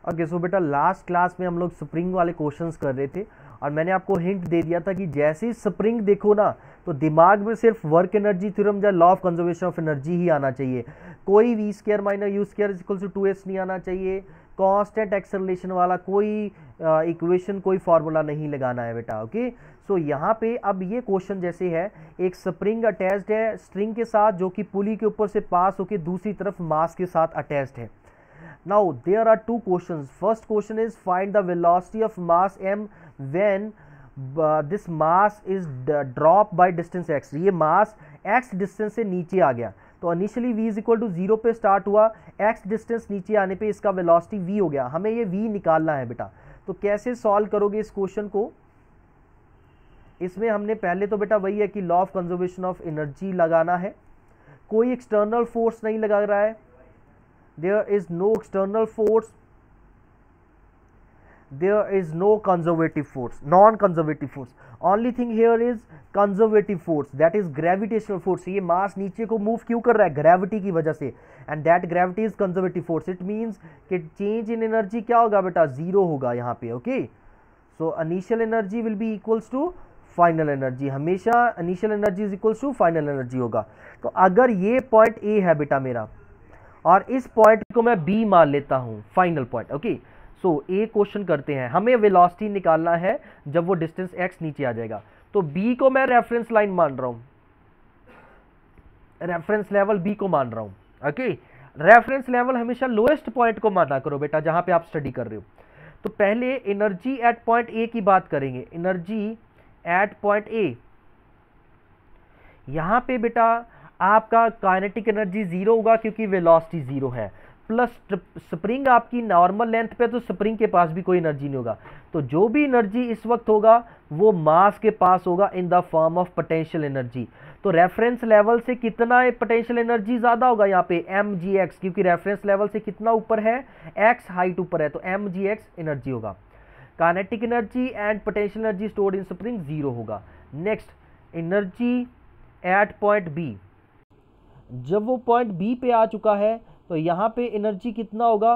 Okay so बेटा last class में हम लोग स्प्रिंग वाले क्वेश्चंस कर रहे थे और मैंने आपको हिंट दे दिया था कि जैसे ही स्प्रिंग देखो ना तो दिमाग में सिर्फ वर्क एनर्जी थ्योरम या law of conservation of energy ही आना चाहिए। कोई v square minus u square equal to 2s नहीं आना चाहिए। कांस्टेंट एक्सेलरेशन वाला कोई इक्वेशन कोई फार्मूला नहीं लगाना है बेटा। ओके सो यहाँ पे अब ये क्वेश्चन जैसे है, एक स्प्रिंग अटैच्ड है स्ट्रिंग के साथ जो कि पुली के ऊपर से पास होकर दूसरी तरफ मास के साथ अटैच्ड है। Now there are two questions. First question is find the velocity of mass m when this mass is dropped by distance x. ये mass x distance से नीचे आ गया तो initially v is equal to 0 पे start हुआ, x distance नीचे आने पे इसका वेलोसिटी v हो गया। हमें ये v निकालना है बेटा। तो कैसे सॉल्व करोगे इस क्वेश्चन को? इसमें हमने पहले तो बेटा वही है कि law of conservation of energy लगाना है। कोई एक्सटर्नल फोर्स नहीं लगा रहा है, there is no external force, there is no conservative force, non-conservative force. Only thing here is conservative force, that is gravitational force. ये मास नीचे को मूव क्यों कर रहा है? ग्रेविटी की वजह से, and that gravity is conservative force. It means कि change in energy क्या होगा बेटा? जीरो होगा यहाँ पे। Okay so initial energy will be equals to final energy. हमेशा initial energy is equals to final energy होगा। तो अगर ये पॉइंट ए है बेटा मेरा और इस पॉइंट को मैं बी मान लेता हूं फाइनल पॉइंट। ओके सो ए क्वेश्चन करते हैं, हमें वेलोसिटी निकालना है जब वो डिस्टेंस एक्स नीचे आ जाएगा। तो बी को मैं रेफरेंस लाइन मान रहा हूं, रेफरेंस लेवल बी को मान रहा हूं। ओके रेफरेंस लेवल हमेशा लोएस्ट पॉइंट को माना करो बेटा जहां पे आप स्टडी कर रहे हो। तो पहले एनर्जी एट पॉइंट ए की बात करेंगे। एनर्जी एट पॉइंट ए, यहां पे बेटा आपका काइनेटिक एनर्जी जीरो होगा क्योंकि वेलोसिटी जीरो है, प्लस स्प्रिंग आपकी नॉर्मल लेंथ पे, तो स्प्रिंग के पास भी कोई एनर्जी नहीं होगा। तो जो भी एनर्जी इस वक्त होगा वो मास के पास होगा in the form of potential energy. तो रेफरेंस लेवल से कितना पोटेंशियल एनर्जी ज्यादा होगा यहाँ पे? mgx, क्योंकि रेफरेंस लेवल से कितना ऊपर है? x हाइट ऊपर है, तो mgx एनर्जी होगा। Kinetic energy and potential energy stored in spring zero होगा। Next energy at point B, जब वो पॉइंट बी पे आ चुका है तो यहाँ पे एनर्जी कितना होगा?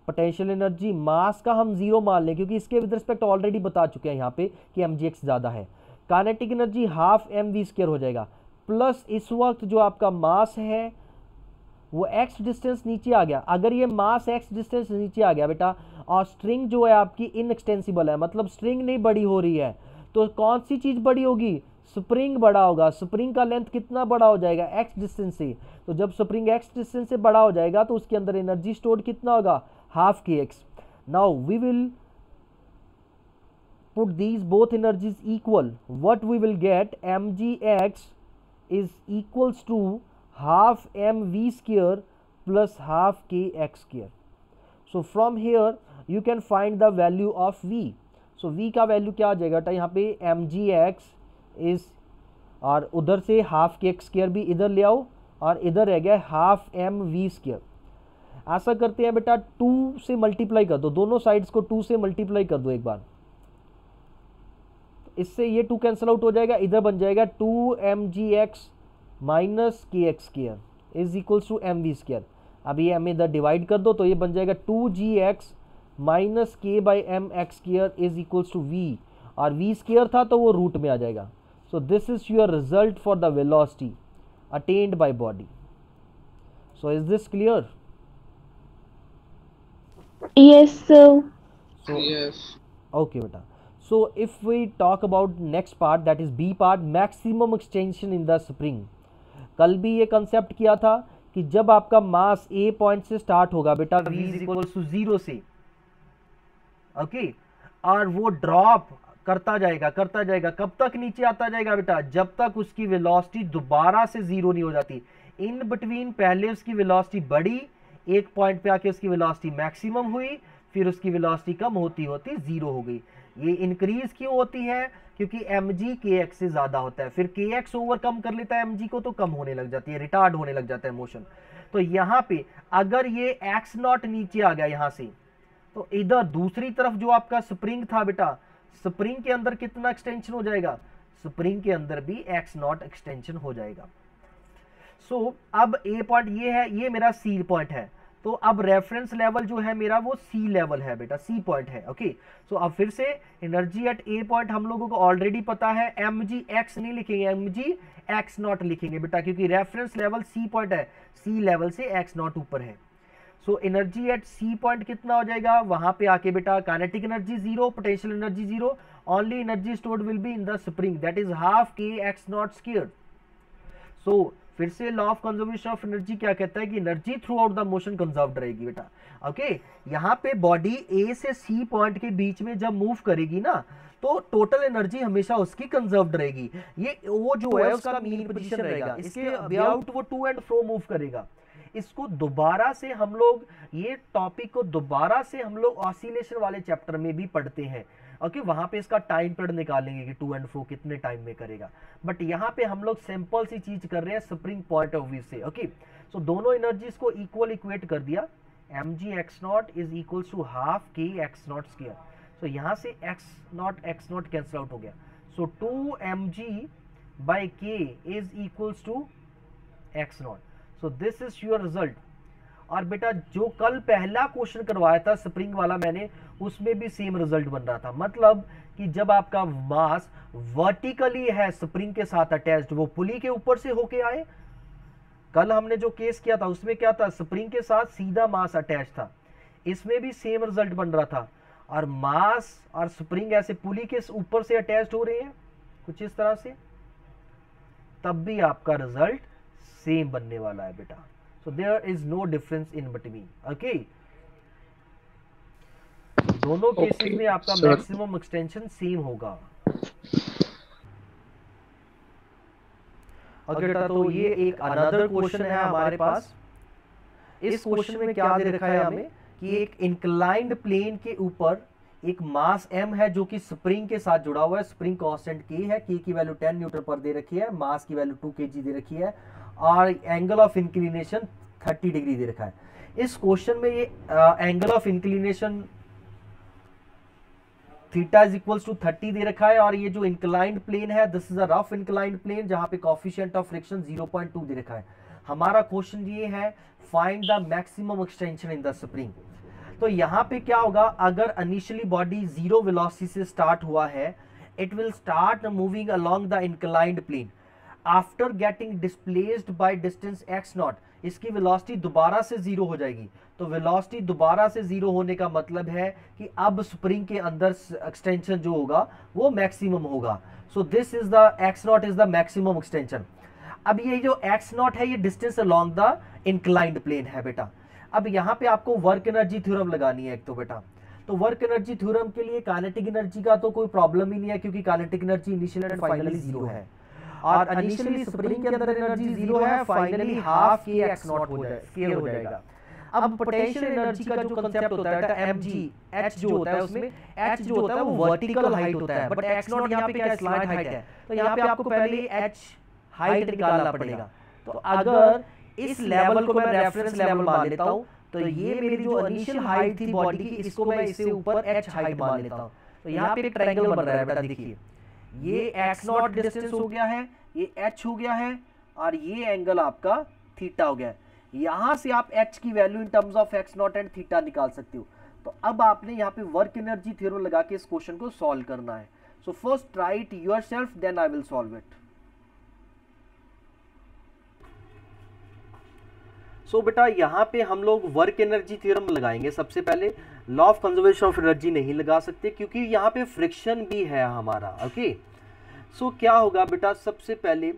पोटेंशियल एनर्जी मास का हम जीरो मान लें क्योंकि इसके विद रिस्पेक्ट ऑलरेडी बता चुके हैं यहाँ पे कि mgx ज़्यादा है। Kinetic energy half mv square हो जाएगा, प्लस इस वक्त जो आपका मास है वो x डिस्टेंस नीचे आ गया। अगर ये मास x डिस्टेंस नीचे आ गया बेटा और स्ट्रिंग जो है आपकी इनएक्सटेंसिबल है, मतलब स्ट्रिंग नहीं बड़ी हो रही है, तो कौन सी चीज़ बड़ी होगी? स्प्रिंग बड़ा होगा। स्प्रिंग का लेंथ कितना बड़ा हो जाएगा? x डिस्टेंस से। तो जब स्प्रिंग x डिस्टेंस से बड़ा हो जाएगा तो उसके अंदर एनर्जी स्टोर्ड कितना होगा? Half kx। Now we will put these both energies equal. What we will get? mgx is equals to half mv square plus half kx square. So from here you can find the value of v। So v का value क्या आ जाएगा यहाँ पे? mgx इस, और उधर से हाफ के एक्स स्क्वायर भी इधर ले आओ और इधर रह गया हाफ एम वी स्क्वायर। ऐसा करते हैं बेटा 2 से मल्टीप्लाई कर दो, दोनों साइड्स को 2 से मल्टीप्लाई कर दो एक बार। इससे ये 2 कैंसिल आउट हो जाएगा, इधर बन जाएगा 2mgx minus k x square is equals to m v square. अब ये एम इधर डिवाइड कर दो तो ये बन जाएगा 2gx minus k by m x square is equals to v, और वी स्क्वायर था तो वो रूट में आ जाएगा। So this is your result for the velocity attained by body. So is this clear? Yes, sir. So, Yes. okay beta. So if we talk about next part, that is B part, maximum extension in the spring. कल भी ये concept किया था कि जब आपका मास A point से start होगा बेटा V is equals to 0 से, ओके और वो ड्रॉप करता जाएगा। कब तक नीचे आता जाएगा बेटा? जब तक उसकी वेलोसिटी दोबारा से जीरो नहीं हो जाती। इन बिटवीन पहले उसकी वेलोसिटी बढ़ी, एक पॉइंट पे आके उसकी वेलोसिटी मैक्सिमम हुई, फिर उसकी वेलोसिटी कम होती होती जीरो हो गई। ये इंक्रीज क्यों होती है? क्योंकि mg kx से ज्यादा होता है, फिर kx ओवरकम कर लेता है mg को तो कम होने लग जाती है, रिटार्ड होने लग जाता है मोशन। तो यहाँ पे अगर ये x नॉट नीचे आ गया यहाँ से, तो इधर दूसरी तरफ जो आपका स्प्रिंग था बेटा, स्प्रिंग के अंदर कितना एक्सटेंशन हो जाएगा? स्प्रिंग के अंदर भी x नॉट एक्सटेंशन हो जाएगा। सो अब ए पॉइंट ये है, ये मेरा सी पॉइंट है। तो अब रेफरेंस लेवल जो है मेरा वो सी लेवल है बेटा, सी पॉइंट है। ओके, सो अब फिर से एनर्जी एट ए पॉइंट हम लोगों को ऑलरेडी पता है, एम जी एक्स नहीं लिखेंगे, एम जी एक्स नॉट लिखेंगे बेटा, क्योंकि रेफरेंस लेवल सी पॉइंट है, सी लेवल से एक्स नॉट ऊपर है। So energy at c point कितना हो जाएगा, वहां पे आके बेटा kinetic energy zero, potential energy zero, only energy stored will be in the spring, that is half k x not square. So फिर से law of conservation of energy क्या कहता है कि energy throughout the motion conserved रहेगी बेटा। Okay, यहाँ पे बॉडी ए से सी पॉइंट के बीच में जब मूव करेगी ना, तो टोटल एनर्जी हमेशा उसकी कंजर्व्ड रहेगी। ये वो जो है उसका मीन पोजीशन रहेगा, इसके अबाउट वो टू एंड फ्रो मूव करेगा। इसको दोबारा से हम लोग, ये टॉपिक को दोबारा से हम लोग ऑसिलेशन वाले चैप्टर में भी पढ़ते हैं। ओके, वहां पे इसका टाइम पीरियड निकालेंगे कि टू एंड फ्रो कितने टाइम में करेगा, बट यहाँ पे हम लोग सिंपल सी चीज कर रहे हैं स्प्रिंग पॉइंट ऑफ व्यू से। ओके, सो दोनों एनर्जीज को इक्वल इक्वेट कर दिया, m g x naught is equal to half k x not square. So यहाँ से एक्स नॉट कैंसिल आउट हो गया, so 2mg by k is equals to x not. So this is your result. और बेटा जो कल पहला question करवाया था स्प्रिंग वाला मैंने, उसमें भी सेम रिजल्ट बन रहा था, मतलब कि जब आपका मास वर्टिकली है स्प्रिंग के साथ अटैच्ड, वो पुली के ऊपर से होके आए। कल हमने जो केस किया था उसमें क्या था, स्प्रिंग के साथ सीधा मास अटैच था, इसमें भी सेम रिजल्ट बन रहा था। और मास और स्प्रिंग ऐसे पुली के ऊपर से अटैच्ड हो रहे हैं कुछ इस तरह से, तब भी आपका रिजल्ट सेम बनने वाला है बेटा। So there is no difference in between. Okay, दोनों केसेस में आपका मैक्सिमम एक्सटेंशन सेम होगा। अगर तो ये एक अनदर क्वेश्चन है हमारे पास। इस क्वेश्चन में क्या दे रखा है हमें कि एक इंक्लाइंड प्लेन के ऊपर एक मास m है जो कि स्प्रिंग के साथ जुड़ा हुआ है, स्प्रिंग कांस्टेंट k है, k की वैल्यू 10 न्यूटन पर दे रखी है, मास की वैल्यू 2 kg दे रखी है, और एंगल ऑफ इंक्लिनेशन 30 डिग्री दे रखा है। इस क्वेश्चन में ये angle of inclination theta is equals to 30 दे रखा है, और ये जो इंक्लाइंड प्लेन है this is a rough inclined plane जहां पे कोएफिशिएंट ऑफ फ्रिक्शन 0.2 दे रखा है। हमारा क्वेश्चन ये है find the maximum extension in the spring. तो यहाँ पे क्या होगा, अगर इनिशियली बॉडी जीरो वेलोसिटी से स्टार्ट हुआ है, it will start moving along the inclined plane, after getting displaced by distance x naught, इसकी वेलोसिटी दोबारा से जीरो हो जाएगी। तो वेलोसिटी दोबारा से जीरो होने का मतलब है कि अब स्प्रिंग के अंदर एक्सटेंशन जो होगा वो मैक्सिमम होगा। So this is the x naught is the maximum extension. अब ये जो x नॉट है ये distance along the inclined plane है बेटा। अब यहाँ पे आपको वर्क एनर्जी थ्योरम लगानी है एक तो बेटा, तो वर्क एनर्जी थ्योरम के लिए काइनेटिक एनर्जी का तो कोई प्रॉब्लम ही नहीं है, क्योंकि kinetic energy initial and finally zero है, और इनिशियली स्प्रिंग के अंदर एनर्जी जीरो है, finally half k x not हो जाएगा, स्केयर हो जाएगा। अब पोटेंशियल एनर्जी का जो कांसेप्ट होता है mg, h जो होता है उसमें h जो होता है वो वर्टिकल हाइट होता है, बट x नॉट यहाँ पे क्या स्लैंट हाइट है, तो यहाँ पे आपको पहले h हाइट निकालना पड़ेगा। तो अगर इस लेवल को मैं रेफरेंस लेवल मान लेता हूँ, तो ये मेरी जो इनिशियल हाइट थी बॉडी की, इसको मैं इससे ऊपर h हाइट मान लेता हूँ। तो यहाँ पे एक ट्रायंगल बन रहा है बेटा, देखिए ये x नॉट डिस्टेंस हो गया है, ये h हो गया है, और ये एंगल आपका थीटा हो गया है। यहां से आप h की value in terms of x not and theta निकाल सकते हो। तो अब आपने यहाँ पे वर्क एनर्जी थ्योरम लगा के इस क्वेश्चन को सॉल्व करना है। So first try it yourself, then I will solve it. So बेटा यहाँ पे हम लोग वर्क एनर्जी थ्योरम लगाएंगे। सबसे पहले law of conservation of energy नहीं लगा सकते क्योंकि यहाँ पे फ्रिक्शन भी है हमारा। ओके, सो क्या होगा बेटा, सबसे पहले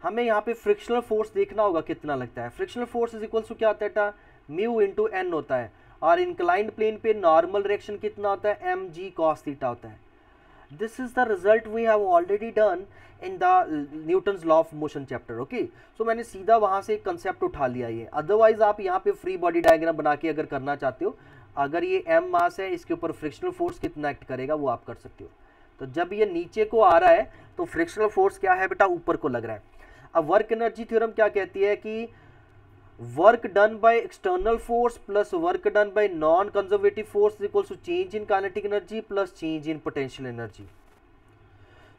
हमें यहाँ पे फ्रिक्शनल फोर्स देखना होगा कितना लगता है। Frictional force is equals to क्या होता है बेटा, म्यू इंटू एन होता है, और इंक्लाइंड प्लेन पे नॉर्मल रिएक्शन कितना होता है, एम जी कॉस थीटा होता है। This is the result we have already done in the Newton's law of motion chapter. Okay, so मैंने सीधा वहां से एक कंसेप्ट उठा लिया ये। अदरवाइज आप यहाँ पे फ्री बॉडी डायग्राम बना के अगर करना चाहते हो, अगर ये एम मास है इसके ऊपर फ्रिक्शनल फोर्स कितना एक्ट करेगा वो आप कर सकते हो। तो जब ये नीचे को आ रहा है तो फ्रिक्शनल फोर्स क्या है बेटा, ऊपर को लग रहा है। अब वर्क एनर्जी थ्योरम क्या कहती है कि work done by external force plus work done by non conservative force equals to change in kinetic energy plus change in potential energy.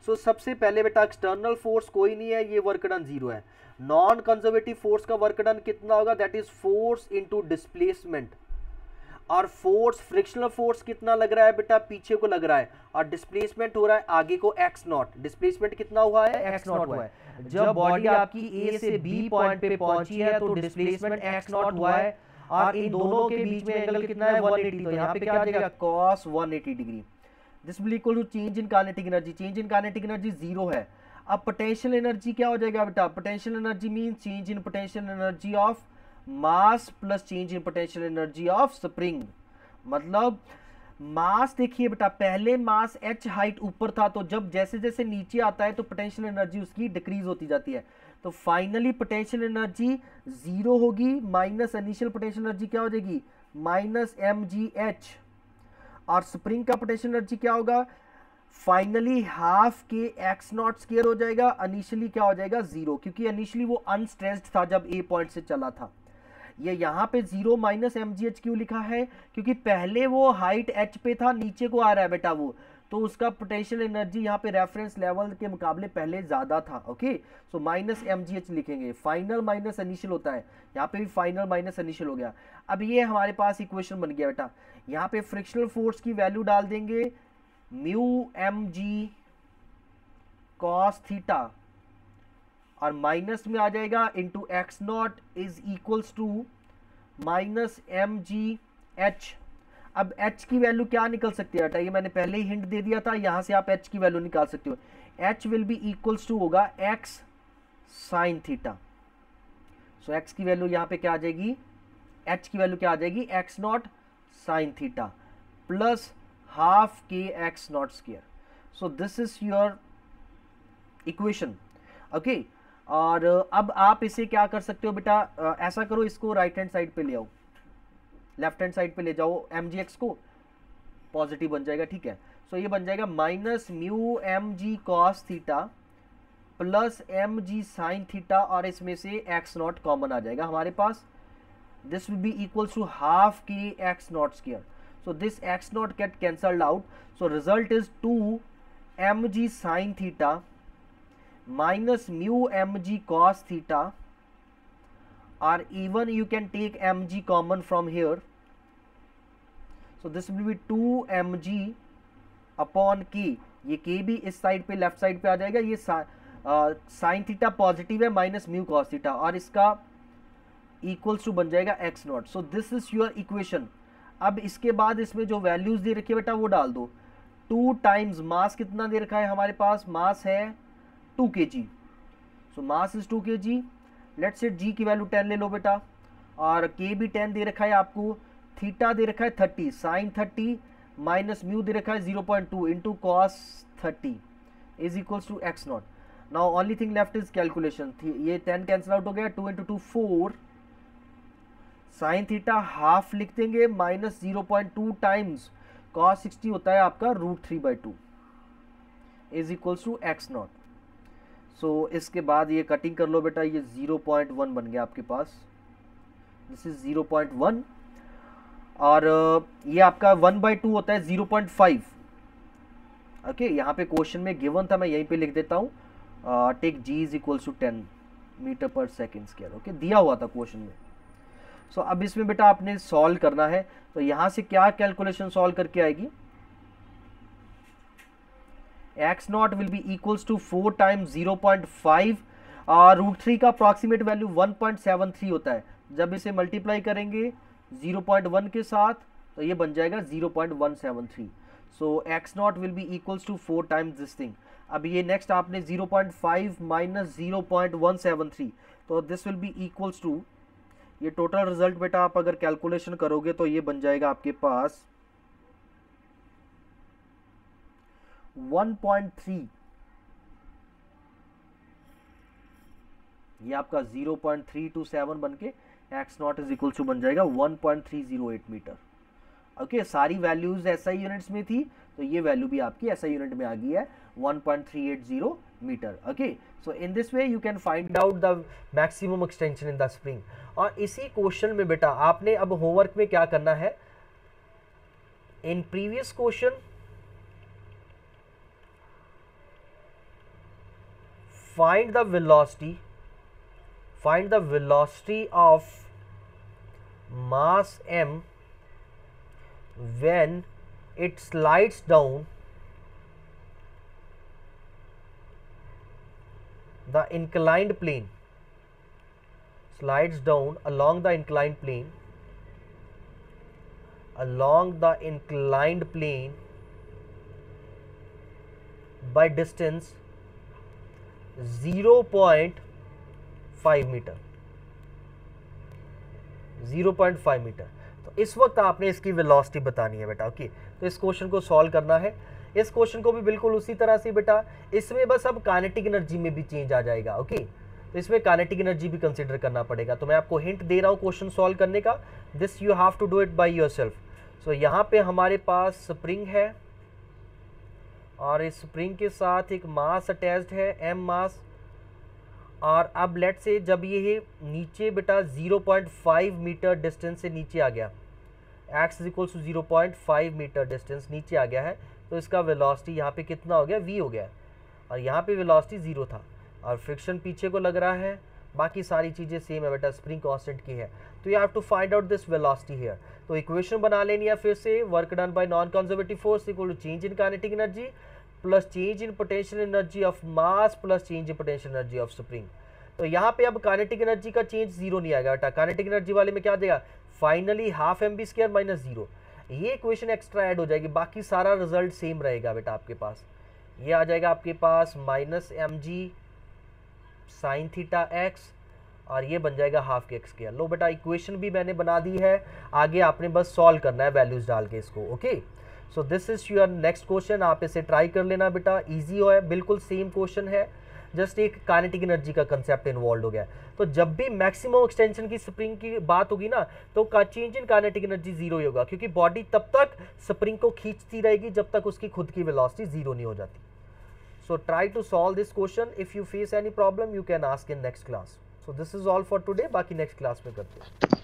So सबसे पहले बेटा एक्सटर्नल फोर्स कोई नहीं है, ये वर्क डन 0 है। नॉन कंजर्वेटिव फोर्स का work done कितना होगा, that is force into displacement. और फोर्स फ्रिक्शनल फोर्स कितना लग रहा है बेटा, पीछे को लग रहा है, और डिस्प्लेसमेंट हो रहा है आगे को x नॉट। डिस्प्लेसमेंट कितना हुआ है, x नॉट हुआ है। जब बॉडी आपकी A से B पॉइंट पे पहुंची है तो डिस्प्लेसमेंट x नॉट हुआ है, और इन दोनों के बीच में एंगल कितना है 180, तो यहाँ पे क्या आ जाएगा cos 180 degree. This will equal to change in kinetic energy. Change in kinetic energy 0 है। अब पोटेंशियल एनर्जी क्या हो जाएगा बेटा, potential energy mean change in potential energy of mass plus change in potential energy of spring. मतलब mass देखिए बेटा, पहले मास h हाइट ऊपर था, तो जब जैसे जैसे नीचे आता है तो पोटेंशियल एनर्जी उसकी डिक्रीज होती जाती है। तो फाइनली पोटेंशियल एनर्जी 0 होगी, माइनस इनिशियल पोटेंशियल एनर्जी क्या हो जाएगी, माइनस mgh। और स्प्रिंग का पोटेंशियल एनर्जी क्या होगा, फाइनली हाफ के x नॉट स्क्वायर हो जाएगा, इनिशियली क्या हो जाएगा 0, क्योंकि इनिशियली वो अनस्ट्रेस्ड था जब A पॉइंट से चला था। ये यहाँ पे 0 माइनस mgh क्यों लिखा है, क्योंकि पहले वो हाइट h पे था, नीचे को आ रहा है बेटा वो, तो उसका पोटेंशियल एनर्जी यहाँ पे रेफरेंस लेवल के मुकाबले पहले ज्यादा था। ओके, सो माइनस mgh लिखेंगे, फाइनल माइनस इनिशियल होता है, यहाँ पे भी फाइनल माइनस इनिशियल हो गया। अब ये हमारे पास इक्वेशन बन गया बेटा, यहाँ पे फ्रिक्शनल फोर्स की वैल्यू डाल देंगे म्यू mg cos थीटा, और माइनस में आ जाएगा into x naught is equals to minus mgh। अब h की वैल्यू क्या निकल सकती है बेटा, ये मैंने पहले ही हिंट दे दिया था, यहां से आप h की वैल्यू निकाल सकते हो। h will be equals to होगा x sine theta. So x की वैल्यू यहां पे क्या आ जाएगी, h की वैल्यू क्या आ जाएगी, x not sine theta plus half k x not square. So this is your equation. Okay, और अब आप इसे क्या कर सकते हो बेटा, ऐसा करो, इसको राइट हैंड साइड पे ले आओ, लेफ्ट हैंड साइड पे ले जाओ, mgx को पॉजिटिव बन जाएगा, ठीक है। सो ये बन जाएगा minus mu mg cos theta plus mg sine theta, और इसमें से x नॉट कॉमन आ जाएगा हमारे पास। This will be equals to half k x not square. So this x naught get cancelled out. So result is 2 mg sin theta minus mu mg cos theta, or even you can take mg common from here. So this will be 2 mg upon k. ये k भी इस side पे left side पे आ जाएगा, ये sine theta positive है minus mu cos theta, और इसका इक्वल्स टू बन जाएगा x not. So this is your equation. अब इसके बाद इसमें जो वैल्यूज दे रखी है बेटा वो डाल दो। 2 टाइम्स मास कितना दे रखा है हमारे पास, मास है 2 kg। So mass is 2 kg। Let's say g की वैल्यू 10 ले लो बेटा, और k भी 10 दे रखा है आपको, थीटा दे रखा है 30, साइन 30 माइनस म्यू दे रखा है 0.2 into cos 30 is equals to x naught. Now only thing left is calculation. ये 10 कैंसिल आउट हो गया, 2 इंटू 2 4, साइन थीटा हाफ लिख देंगे माइनस 0.2 टाइम्स कॉस 60 होता है आपका √3/2 is equals to x not. So इसके बाद ये कटिंग कर लो बेटा, ये 0.1 बन गया आपके पास, दिस इज 0.1, और ये आपका 1/2 होता है 0.5। ओके, यहाँ पे क्वेश्चन में गिवन था, मैं यहीं पे लिख देता हूँ, take g is equals to 10 metre per second square. Okay, दिया हुआ था क्वेश्चन में। सो अब इसमें बेटा आपने सॉल्व करना है, तो यहां से क्या कैलकुलेशन सॉल्व करके आएगी, x naught will be equals to 4 times 0.5, और √3 का अप्रॉक्सीमेट वैल्यू 1.73 होता है। जब इसे मल्टीप्लाई करेंगे 0.1 के साथ तो ये बन जाएगा 0.173। So x naught will be equals to 4 times this thing. अब ये नेक्स्ट आपने 0.5 माइनस 0.173, तो this will be equals to, ये टोटल रिजल्ट बेटा आप अगर कैलकुलेशन करोगे तो ये बन जाएगा आपके पास 1.3, ये आपका 0.327 बन के x naught is equal to बन जाएगा 1.308 मीटर। ओके, सारी वैल्यूज एसआई यूनिट्स में थी, तो ये वैल्यू भी आपकी एसआई यूनिट में आ गई है 1.380 metre. Okay, so in this way you can find out the maximum extension in the spring. और इसी क्वेश्चन में बेटा आपने अब होमवर्क में क्या करना है, in previous question find the velocity of mass m when it slides down the inclined plane, slides down along the inclined plane, by distance 0.5 metre, 0.5 metre. तो इस वक्त आपने इसकी वेलोसिटी बतानी है बेटा। ओके, तो इस क्वेश्चन को सॉल्व करना है। इस क्वेश्चन को भी बिल्कुल उसी तरह से बेटा, इसमें बस अब काइनेटिक एनर्जी में भी चेंज आ जाएगा। ओके, तो इसमें काइनेटिक एनर्जी भी कंसीडर करना पड़ेगा। तो मैं आपको हिंट दे रहा हूँ क्वेश्चन सॉल्व करने का, this you have to do it by yourself. So यहाँ पे हमारे पास स्प्रिंग है और इस स्प्रिंग के साथ एक मास अटैच्ड है, m मास। और अब लेट से जब ये नीचे बेटा 0.5 मीटर डिस्टेंस से नीचे आ गया, x is equal to 0.5 metre distance नीचे आ गया है, तो इसका वेलोसिटी यहाँ पे कितना हो गया, v हो गया। और यहाँ पे वेलोसिटी 0 था और फ्रिक्शन पीछे को लग रहा है, बाकी सारी चीज़ें सेम है बेटा, स्प्रिंग कांस्टेंट की है। तो you have to find out this velocity here. तो इक्वेशन बना लेनी है फिर से, work done by non conservative force equal to change in kinetic energy plus change in potential energy of mass plus change in potential energy of spring. तो यहाँ पे अब काइनेटिक एनर्जी का चेंज 0 नहीं आएगा बेटा, काइनेटिक एनर्जी वाले में क्या आ जाएगा, फाइनली हाफ mv² माइनस 0। ये इक्वेशन एक्स्ट्रा ऐड हो जाएगी, बाकी सारा रिजल्ट सेम रहेगा बेटा आपके पास। ये आ जाएगा आपके पास minus mg sine theta x और ये बन जाएगा हाफ के x²। लो बेटा, इक्वेशन भी मैंने बना दी है, आगे आपने बस सॉल्व करना है वैल्यूज डाल के इसको। Okay, so this is your next question, आप इसे ट्राई कर लेना बेटा, इजी है, बिल्कुल सेम क्वेश्चन है, जस्ट एक काइनेटिक एनर्जी का कंसेप्ट इन्वॉल्व हो गया। तो जब भी मैक्सिमम एक्सटेंशन की स्प्रिंग की बात होगी ना, तो चेंज इन काइनेटिक एनर्जी 0 ही होगा, क्योंकि बॉडी तब तक स्प्रिंग को खींचती रहेगी जब तक उसकी खुद की वेलोसिटी 0 नहीं हो जाती। So try to solve this question. If you face any problem, you can ask in next class. So this is all for today. बाकी next class में करते हैं।